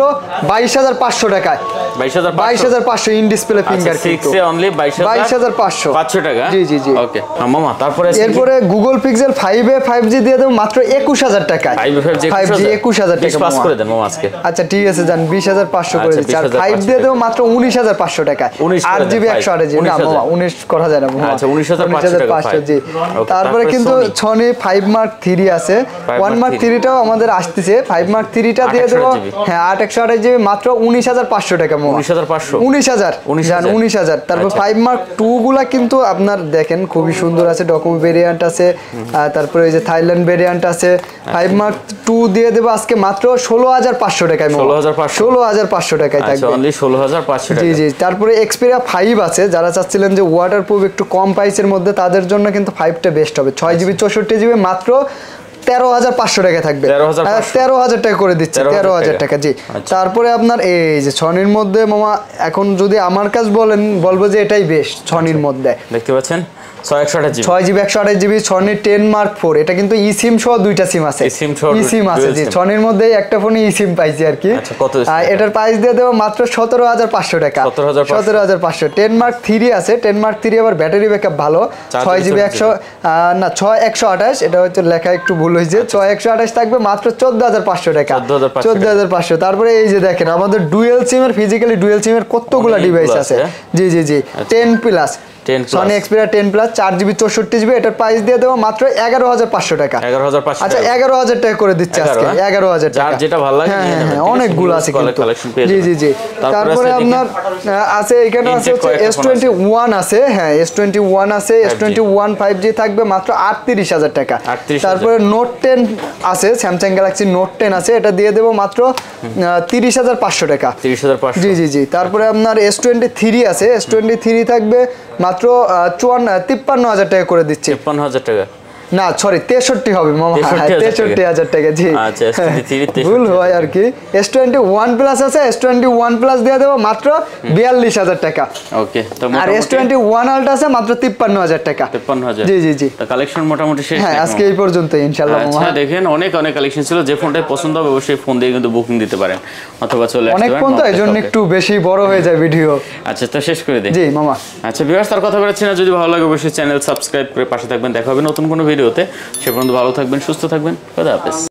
22,500 টাকায়। 22,500 in display finger, 6 A only 22,500 টাকা। জি জি জি ওকে মামা। তারপরে এরপরে গুগল পিক্সেল 5 এ 5G দিয়ে দেবো মাত্র 21,000 টাকায়। 5G 21,000 টাকা পাস করে দেন মামা আজকে। আচ্ছা ঠিক আছে জান 20,500 করে দিচ্ছি। আর 5 দিয়ে দেবো মাত্র 19,500 টাকা। 8GB 128GB না মামা 19 করা যায় না মামা। আচ্ছা 19,500 জি। তারপরে কিন্তু Sony 5 Mark 3 আছে, 1 Mark 3 টাও আমাদের আসতেছে। 5 Mark 3 টা দিয়ে দেবো হ্যাঁ 8/128GB মাত্র 19,500 টাকা মামা। 19,000 তারপর 5 Mark 2 গুলা কিন্তু আপনার দেখেন খুবই সুন্দর আছে, ডকুমেন্ট ভেরিয়েন্ট আছে, তারপরে এই যে থাইল্যান্ড ভেরিয়েন্ট আছে। 5 Mark 2 দিয়ে দেবো আজকে মাত্র 16,500 টাকায়। 16,500 টাকায় থাকবে। অনলি 16,500 টাকা। জি জি। তারপরে Xperia 5 আছে, যারা চাচ্ছিলেন যে ওয়াটারপ্রুফ একটু কম প্রাইসের মধ্যে তাদের জন্য কিন্তু 5টা বেস্ট হবে। 6GB 64GB মাত্র 13,500 টাকা থাকবে। 13,000 টাকা করে দিচ্ছে, 13,000 টাকা। জি। তারপরে আপনার এই যে Sonyর মধ্যে মামা এখন যদি আমার কাছে বলবো যে এটাই বেস্ট Sonyর মধ্যে। দেখতে পাচ্ছেন 6GB 128GB Sony 10 Mark 4, এটা কিন্তু eSIM সহ দুইটা সিম আছে। eSIM আছে জি, Sonyর মধ্যে একটা ফোনে eSIM পাইছি আর কি। আচ্ছা কত? এটার প্রাইস দিয়ে দেবো মাত্র 17,500 টাকা। 17,500। 10 Mark 3 আছে, 10 Mark 3 আবার ব্যাটারি ব্যাকআপ ভালো, 6GB 128, এটা হচ্ছে লেখা একটু ভুল হয়েছে, 6/128 থাকবে মাত্র 14,500 টাকা। 14,500। তারপরে এই যে দেখেন আমাদের ডুয়েল সিমের, ফিজিক্যালি ডুয়েল সিমের কতগুলা ডিভাইস আছে। জি জি জি। 10 Sony Xperia 10 Plus 4GB 64GB, এটার প্রাইস দিয়ে দেবো মাত্র 11,500 টাকা। 11,500। আচ্ছা 11,000 টাকা করে দিচ্ছি আজকে। 11,000 টাকা। যার যেটা ভালো লাগে হ্যাঁ অনেকগুলো আছে কিন্তু। জি জি জি। তারপরে আপনার আছে এখানে আছে S21 আছে, হ্যাঁ S21 আছে, S21 5G থাকবে মাত্র 38,000 টাকা। তারপরে Note 10 আছে, Samsung Galaxy Note 10 আছে, এটা দিয়ে দেবো মাত্র 30,500 টাকা। 30,500। জি জি জি। তারপরে আপনার S23 আছে, S23 থাকবে মাত্র 53,000 টাকা করে দিচ্ছি। 53,000 টাকা না সরি 63 হবে মামা, 63,000 টাকা। জি আচ্ছা ভুল হয় আর কি। S21 Plus আছে, S21 Plus দিয়ে দেবো মাত্র 42,000 টাকা। ওকে। আর S21 Ultra আছে মাত্র 53,000 টাকা। 53,000। জি জি জি। তো কালেকশন মোটামুটি শেষ। হ্যাঁ আজকে এই পর্যন্তই ইনশাআল্লাহ মামা। আচ্ছা দেখেন অনেক কালেকশন ছিল, যে ফোনটাই পছন্দ হবে অবশ্যই ফোন দিয়ে কিন্তু বুকিং দিতে পারেন অথবা চলে আসতে পারেন। অনেক ফোন তো এইজন্য একটু বেশি বড় হয়ে যায় ভিডিও। আচ্ছা তো শেষ করে দিই। জি মামা। আচ্ছা ভিউয়ার্স তার কথা বলছি না, যদি ভালো লাগে অবশ্যই চ্যানেল সাবস্ক্রাইব করে পাশে থাকবেন। দেখা হবে নতুন কোনো ভিডিওতে, সে পর্যন্ত ভালো থাকবেন, সুস্থ থাকবেন। খোদা হাফেজ।